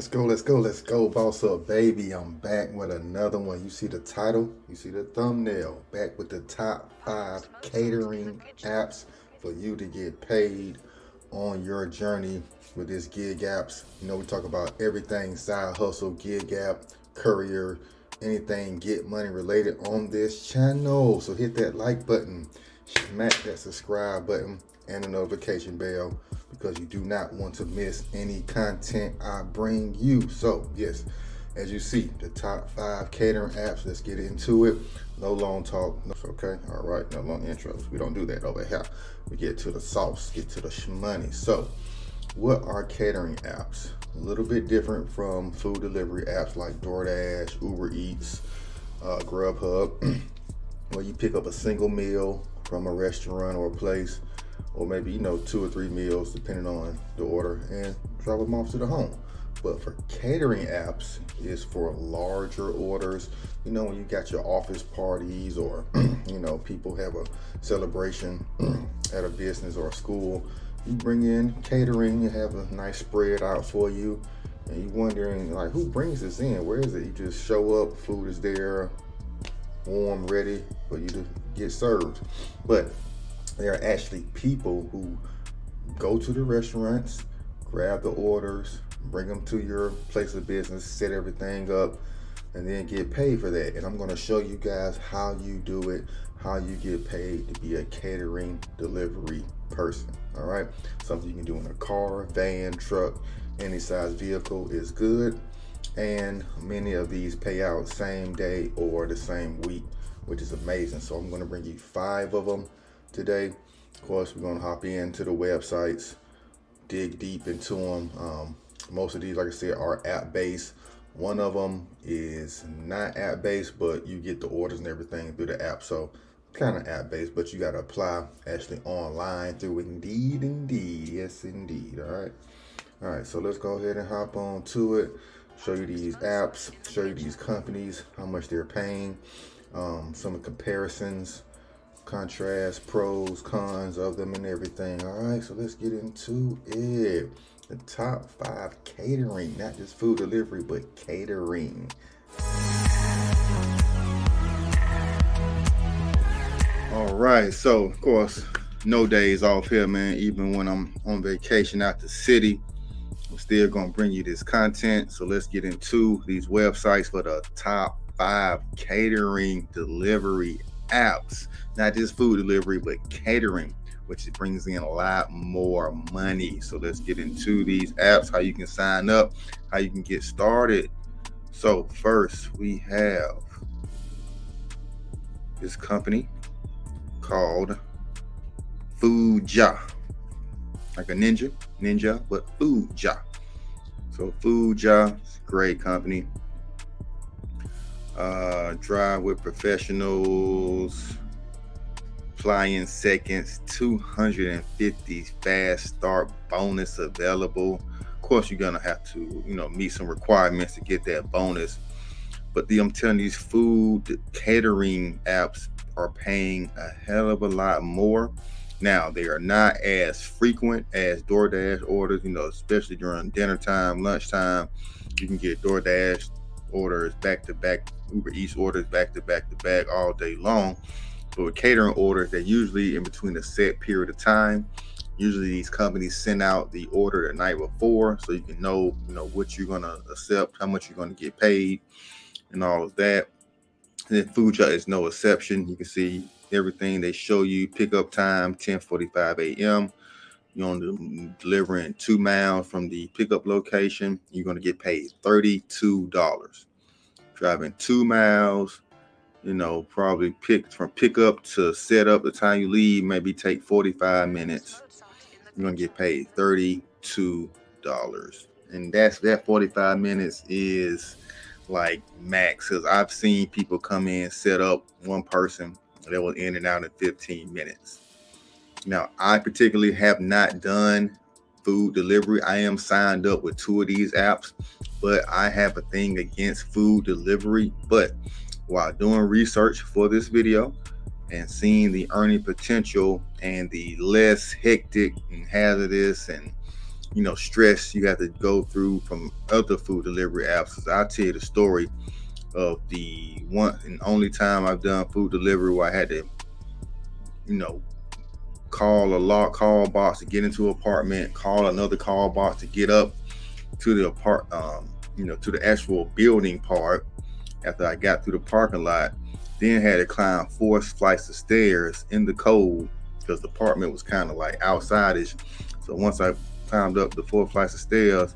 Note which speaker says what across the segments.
Speaker 1: Let's go, boss up, baby. I'm back with another one. You see the title, you see the thumbnail. Back with the top 5 catering apps for you to get paid on your journey with this gig apps. You know, we talk about everything side hustle, gig app, courier, anything get money related on this channel. So hit that like button, smack that subscribe button, and the notification bell because you do not want to miss any content I bring you. So yes, as you see, the top 5 catering apps. Let's get into it. No long talk. Okay, all right, no long intros. We don't do that over here. We get to the sauce, get to the shmoney. So what are catering apps? A little bit different from food delivery apps like DoorDash, Uber Eats, Grubhub, where you pick up a single meal from a restaurant or a place, or maybe 2 or 3 meals depending on the order, and drop them off to the home. But for catering apps, is for larger orders. When you got your office parties, or people have a celebration at a business or a school, you bring in catering, you have a nice spread out for you, and you're wondering, like, who brings this in? Where is it? You just show up, food is there, warm, ready for you to get served. But there are actually people who go to the restaurants, grab the orders, bring them to your place of business, set everything up, and then get paid for that. And I'm going to show you guys how you do it, how you get paid to be a catering delivery person. All right, something you can do in a car, van, truck, any size vehicle is good. And many of these pay out same day or the same week, which is amazing. So I'm going to bring you 5 of them today. Of course, we're going to hop into the websites, dig deep into them. Most of these, like I said, are app-based. One of them is not app-based, but you get the orders and everything through the app. So kind of app-based, but you got to apply actually online through Indeed. Yes, indeed. All right, so let's go ahead and hop on to it. Show you these apps, show you these companies, how much they're paying, some of the comparisons, contrast, pros, cons of them, and everything. All right, so let's get into it. The top 5 catering, not just food delivery, but catering. All right, so of course, no days off here, man. Even when I'm on vacation out the city, I'm still gonna bring you this content. So let's get into these websites for the top 5 catering delivery apps. Not just food delivery, but catering, which brings in a lot more money. So let's get into these apps, how you can sign up, how you can get started. So first we have this company called Fuja, like a ninja, but Fuja. So Fuja, great company. Drive with professionals, fly in seconds, 250 fast start bonus available. Of course, you're gonna have to, meet some requirements to get that bonus. But I'm telling you, these food catering apps are paying a hell of a lot more. Now, they are not as frequent as DoorDash orders, especially during dinner time, lunchtime. You can get DoorDash orders back to back, Uber Eats orders back to back all day long. But with catering orders, they're usually in between a set period of time. Usually these companies send out the order the night before, so you can know, what you're going to accept, how much you're going to get paid, and all of that. And then Fuja is no exception. You can see everything they show you. Pickup time, 10:45 a.m. You're on delivering 2 miles from the pickup location. You're going to get paid $32. Driving 2 miles, probably from pickup to set up, the time you leave maybe take 45 minutes. You're going to get paid $32. And that 45 minutes is like max, because I've seen people come in, set up one person, that was in and out in 15 minutes. Now, I particularly have not done food delivery. I am signed up with 2 of these apps, but I have a thing against food delivery. But while doing research for this video and seeing the earning potential and the less hectic and hazardous and stress you have to go through from other food delivery apps. I'll tell you the story of the one and only time I've done food delivery where I had to, call a call box to get into an apartment, call another call box to get up to the to the actual building part after I got through the parking lot. Then had to climb 4 flights of stairs in the cold because the apartment was kind of like outside-ish. So once I climbed up the 4 flights of stairs,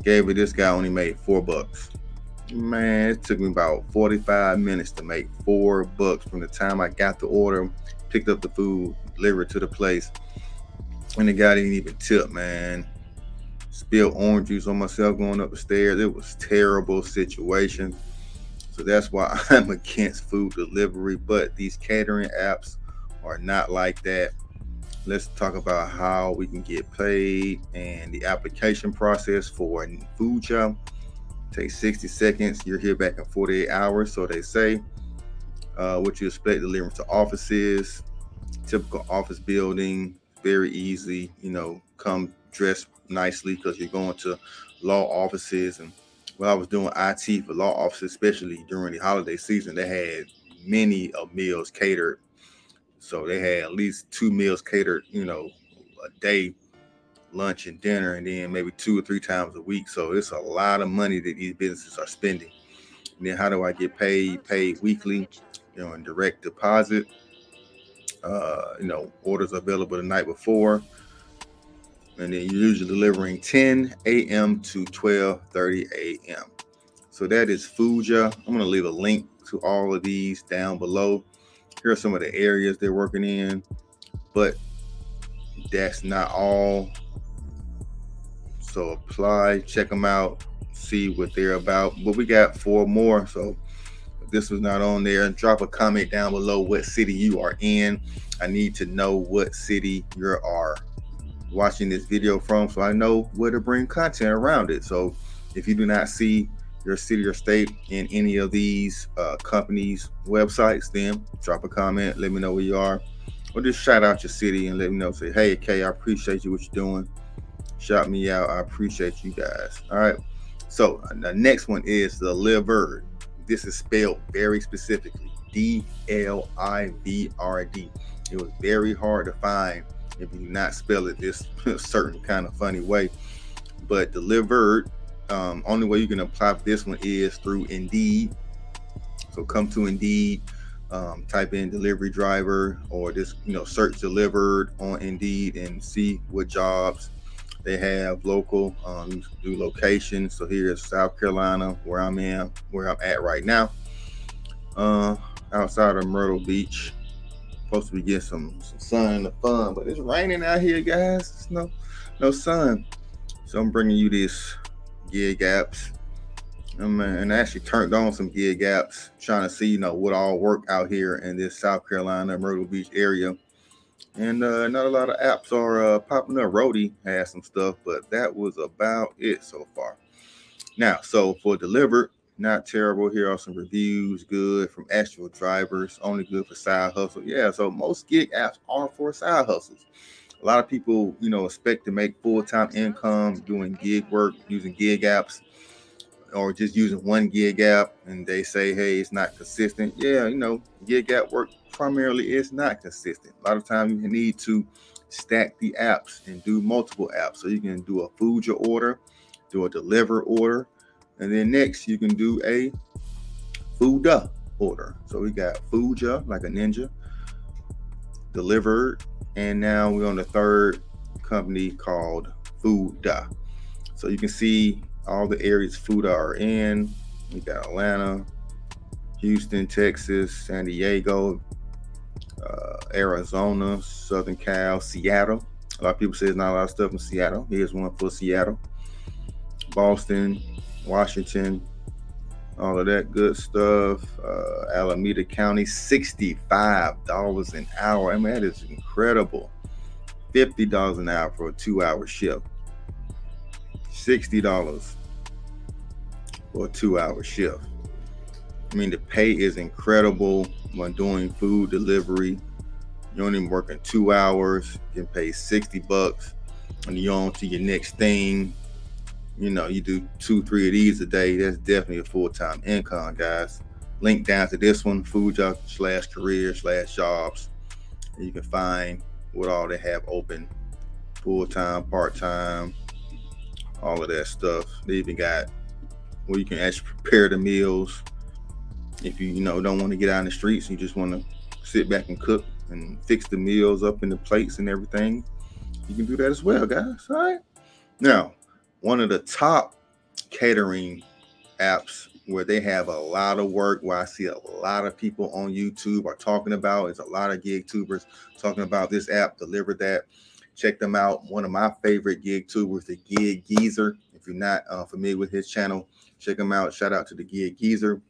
Speaker 1: gave it, this guy only made $4. Man, it took me about 45 minutes to make $4 from the time I got the order, picked up the food, delivered to the place, and the guy didn't even tip, man. Spilled orange juice on myself going up the stairs. It was a terrible situation. So that's why I'm against food delivery. But these catering apps are not like that. Let's talk about how we can get paid and the application process for Fuja. Takes 60 seconds. You're here back in 48 hours. So they say what you expect delivering to offices, typical office building, very easy. Come dressed nicely because you're going to law offices. And when I was doing IT for law offices, especially during the holiday season, they had many meals catered. So they had at least 2 meals catered, a day, lunch and dinner, and then maybe 2 or 3 times a week. So it's a lot of money that these businesses are spending. And then how do I get paid? Paid weekly, in direct deposit. Orders available the night before. And then you're usually delivering 10 a.m. to 12:30 a.m. So that is Fuja. I'm going to leave a link to all of these down below. Here are some of the areas they're working in, but that's not all. So apply, check them out, see what they're about. But we got 4 more. So if this was not on there, drop a comment down below what city you are in. I need to know what city you are watching this video from so I know where to bring content around it. So if you do not see your city or state in any of these companies' websites, then drop a comment, let me know where you are, or just shout out your city and let me know. Say, hey, Kay, I appreciate you, what you're doing. Shout me out. I appreciate you guys. All right. So the next one is DeliverThat. This is spelled very specifically, DLIVRD. It was very hard to find if you do not spell it this certain kind of funny way. But DeliverThat, only way you can apply for this one is through Indeed. So come to Indeed, type in delivery driver, or just search delivered on Indeed and see what jobs they have local. Do location. So here's South Carolina, where I'm at right now, outside of Myrtle Beach. Supposed to be getting some sun and the fun, but it's raining out here, guys. It's no sun. So I'm bringing you these gig apps. And I actually turned on some gig apps, trying to see what all work out here in this South Carolina Myrtle Beach area. And not a lot of apps are popping up. Roadie has some stuff, but that was about it so far. Now, so for Delivered, not terrible. Here are some reviews, good from actual drivers, only good for side hustle. Yeah, so most gig apps are for side hustles. A lot of people, expect to make full-time income doing gig work, using gig apps, or just using one gig app, and they say, hey, it's not consistent. Yeah, gig app work primarily is not consistent. A lot of times you need to stack the apps and do multiple apps. So you can do a Fuja order, do a deliver order, and then next you can do a Fuda order. So we got Fuja, like a ninja, delivered, and now we're on the third company called Fuda. So you can see all the areas Fuda are in. We got Atlanta, Houston, Texas, San Diego, Arizona, Southern Cal, Seattle. A lot of people say there's not a lot of stuff in Seattle. Here's one for Seattle. Boston, Washington, all of that good stuff. Alameda County, $65 an hour. I mean, that is incredible. $50 an hour for a 2-hour shift. $60 for a 2-hour shift. I mean, the pay is incredible when doing food delivery. You're only working 2 hours, you can pay $60. and you're on to your next thing. You know, you do 2-3 of these a day. That's definitely a full-time income, guys. Link down to this one, Fuja/career/jobs. And you can find what all they have open, full-time, part-time, all of that stuff. They even got where you can actually prepare the meals. If you don't want to get out in the streets, you just want to sit back and cook and fix the meals up in the plates and everything, you can do that as well, guys. All right. Now, one of the top catering apps where they have a lot of work, where I see a lot of people on YouTube are talking about, is a lot of gig tubers talking about this app, DeliverThat. Check them out. One of my favorite gig tubers, the Gig Geezer. If you're not familiar with his channel, check him out. Shout out to the Gig Geezer.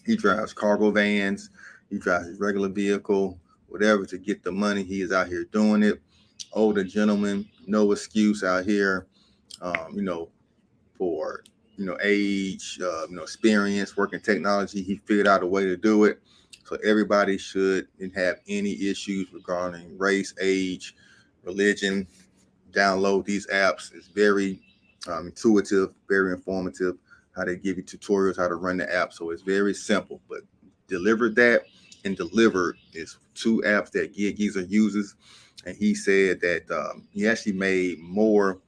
Speaker 1: He drives cargo vans. He drives his regular vehicle, whatever, to get the money. He is out here doing it. Older gentleman, no excuse out here, for age, experience, working technology. He figured out a way to do it. So everybody shouldn't have any issues regarding race, age, religion. Download these apps. It's very intuitive, very informative. How they give you tutorials how to run the app. So it's very simple. But DeliverThat and Delivered is two apps that Gig Geezer uses, and he said that he actually made more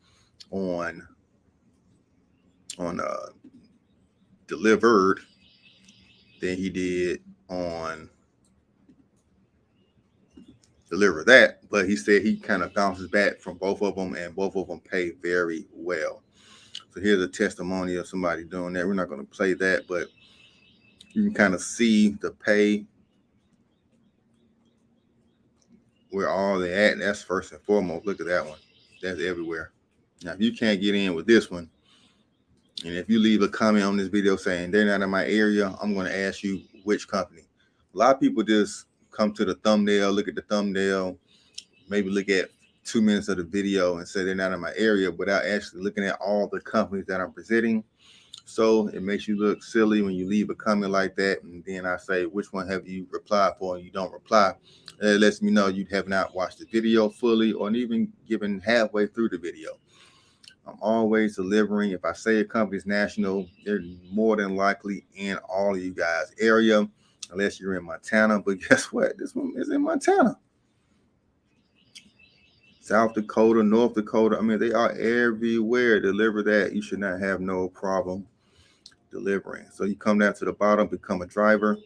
Speaker 1: on Delivered than he did on DeliverThat, but he said he kind of bounces back from both of them, and both of them pay very well. So here's a testimony of somebody doing that. We're not going to play that, but you can kind of see the pay, where all they at. That's first and foremost. Look at that one. That's everywhere. Now, if you can't get in with this one, and if you leave a comment on this video saying they're not in my area, I'm going to ask you which company. A lot of people just come to the thumbnail, look at the thumbnail, maybe look at 2 minutes of the video and say they're not in my area without actually looking at all the companies that I'm presenting. So it makes you look silly when you leave a comment like that, and then I say, which one have you replied for, and you don't reply. It lets me know you have not watched the video fully, or even given halfway through the video. I'm always delivering. If I say a company's national, they're more than likely in all of you guys' area, unless you're in Montana. But guess what? This one is in Montana. South Dakota, North Dakota. I mean, they are everywhere. DeliverThat. You should not have no problem delivering. So you come down to the bottom, become a driver.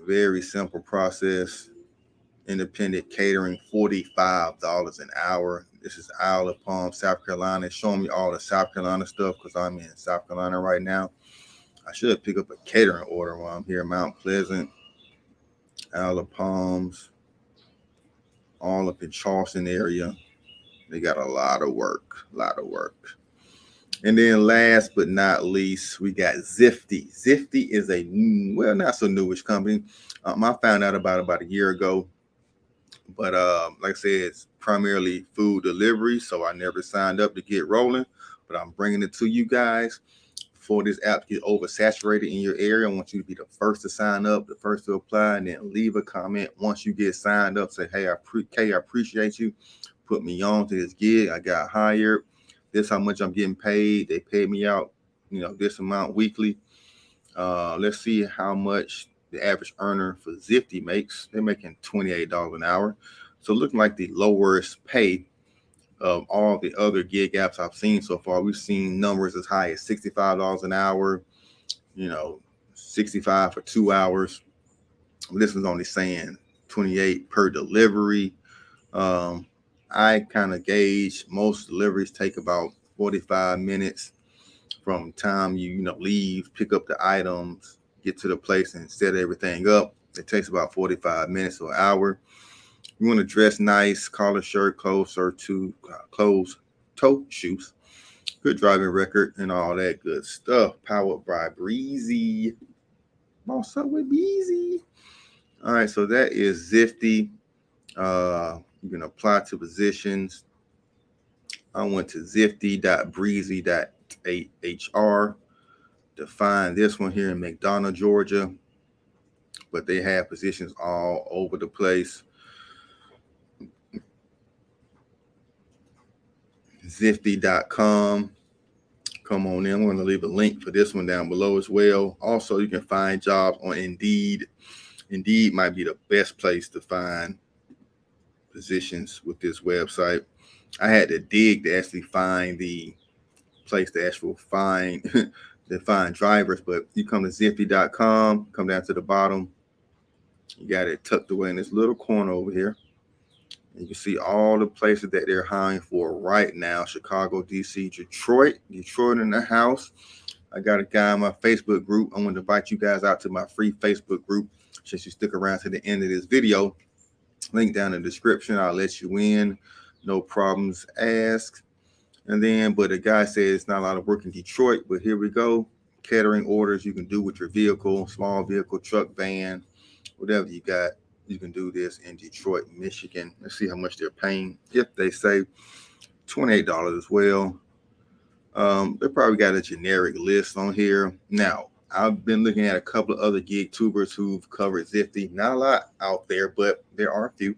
Speaker 1: Very simple process. Independent catering, $45 an hour. This is Isle of Palm, South Carolina. It's showing me all the South Carolina stuff because I'm in South Carolina right now. I should pick up a catering order while I'm here. Mount Pleasant, Isle of Palms, all up in Charleston area. They got a lot of work, And then last but not least, we got Zifty. Zifty is a, not so newish company. I found out about a year ago. But like I said, it's primarily food delivery, so I never signed up to get rolling. But I'm bringing it to you guys before this app get oversaturated in your area. I want you to be the first to sign up, the first to apply, and then leave a comment once you get signed up. Say, hey, I appreciate you. Put me on to this gig. I got hired. This how much I'm getting paid. They paid me out, this amount weekly. Let's see how much the average earner for Zifty makes. They're making $28 an hour. So looking like the lowest pay of all the other gig apps I've seen so far. We've seen numbers as high as $65 an hour, 65 for 2 hours. This is only saying 28 per delivery. I kind of gauge most deliveries take about 45 minutes from time you leave, pick up the items, get to the place and set everything up. It takes about 45 minutes or an hour. You want to dress nice, collar shirt, closed toe shoes, good driving record, and all that good stuff. Powered by Breezy. Boss up with Breezy. All right, so that is Zifty. You can apply to positions. I went to zifty.breezy.hr to find this one here in McDonough, Georgia, but they have positions all over the place. Zifty.com. Come on in. I'm going to leave a link for this one down below as well. Also, you can find jobs on Indeed. Indeed might be the best place to find positions with this website. I had to dig to actually find the place to actually find to find drivers, but you come to Zifty.com, come down to the bottom. You got it tucked away in this little corner over here. You can see all the places that they're hiring for right now: Chicago, DC, Detroit in the house. I got a guy in my Facebook group. I'm going to invite you guys out to my free Facebook group. Since you stick around to the end of this video, link down in the description. I'll let you in. No problems asked. And then, but the guy says it's not a lot of work in Detroit, but here we go. Catering orders you can do with your vehicle, small vehicle, truck, van, whatever you got. You can do this in Detroit, Michigan. Let's see how much they're paying. If they say $28 as well. They probably got a generic list on here. Now, I've been looking at a couple of other gig tubers who've covered Zifty. Not a lot out there, but there are a few.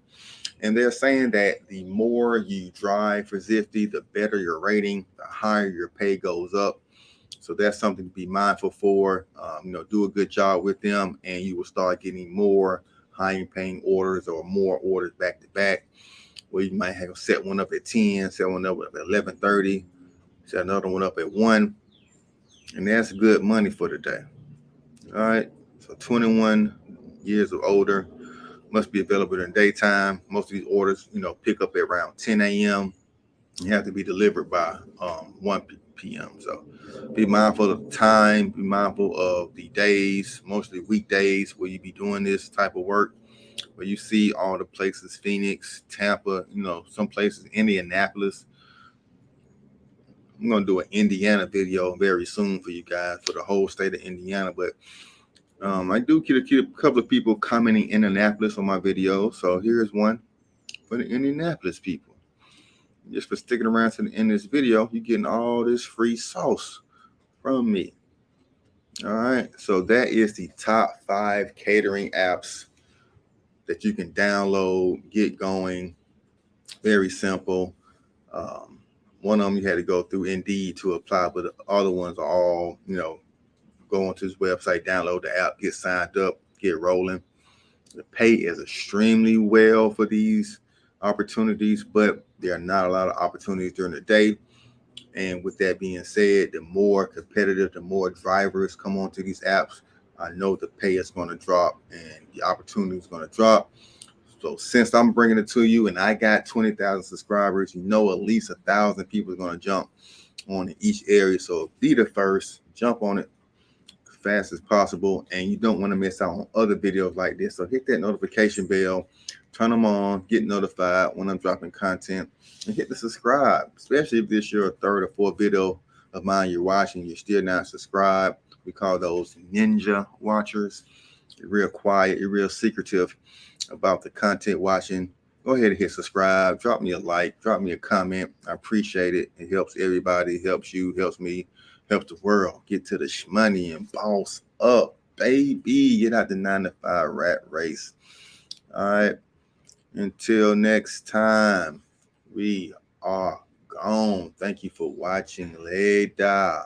Speaker 1: And they're saying that the more you drive for Zifty, the better your rating, the higher your pay goes up. So that's something to be mindful for. Do a good job with them, and you will start getting more higher paying orders or more orders back to back. Where you might have set one up at 10, set one up at 11:30, set another one up at 1, and that's good money for the day. All right, so 21 years or older, must be available in daytime. Most of these orders, pick up at around 10 a.m. You have to be delivered by 1 p.m. So be mindful of the time, be mindful of the days, mostly weekdays where you be doing this type of work, where you see all the places, Phoenix, Tampa, some places, Indianapolis. I'm going to do an Indiana video very soon for you guys for the whole state of Indiana, but I do get a couple of people commenting Indianapolis on my video. So here's one for the Indianapolis people. Just for sticking around to the end of this video, you're getting all this free sauce from me. All right. So that is the top 5 catering apps that you can download, get going. Very simple. One of them you had to go through Indeed to apply, but the other ones are all, go onto this website, download the app, get signed up, get rolling. The pay is extremely well for these opportunities, but there are not a lot of opportunities during the day. And with that being said, the more competitive, the more drivers come onto these apps, I know the pay is going to drop and the opportunity is going to drop. So since I'm bringing it to you and I got 20,000 subscribers, at least 1,000 people are going to jump on each area. So be the first, jump on it fast as possible, and you don't want to miss out on other videos like this. So hit that notification bell, turn them on, get notified when I'm dropping content, and hit the subscribe, especially if this is your 3rd or 4th video of mine you're watching, you're still not subscribed. We call those ninja watchers. You're real quiet, you're real secretive about the content watching. Go ahead and hit subscribe, drop me a like, drop me a comment. I appreciate it. It helps everybody, it helps you, helps me, helps the world get to the money and boss up, baby. Get out the 9-to-5 rat race. All right. Until next time, we are gone. Thank you for watching. Later.